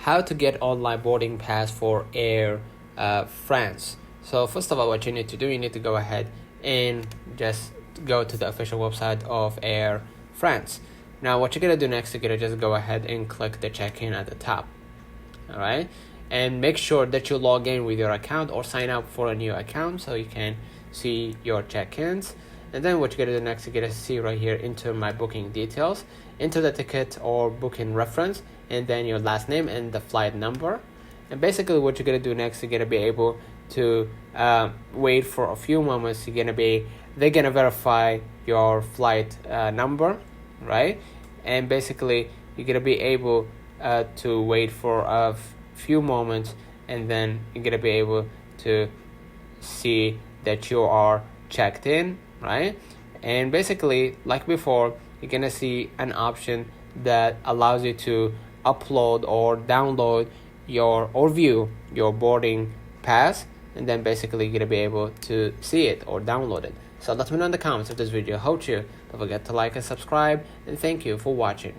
how to get online boarding pass for Air France. So first of all, what you need to do, you need to go ahead and just go to the official website of Air France. Now what you're gonna do next, you're gonna just go ahead and click the check-in at the top. All right, and make sure that you log in with your account or sign up for a new account so you can see your check-ins. And then what you're gonna do next, you're gonna see right here, enter my booking details, enter the ticket or booking reference, and then your last name and the flight number. And basically what you're gonna do next, you're gonna be able to wait for a few moments. They're gonna verify your flight number, right? And basically you're gonna be able to wait for a few moments, and then you're gonna be able to see that you are checked in, right? And basically, like before, you're gonna see an option that allows you to upload or download or view your boarding pass, and then basically you're gonna be able to see it or download it. So let me know in the comments of this video. Hope you. Don't forget to like and subscribe, and thank you for watching.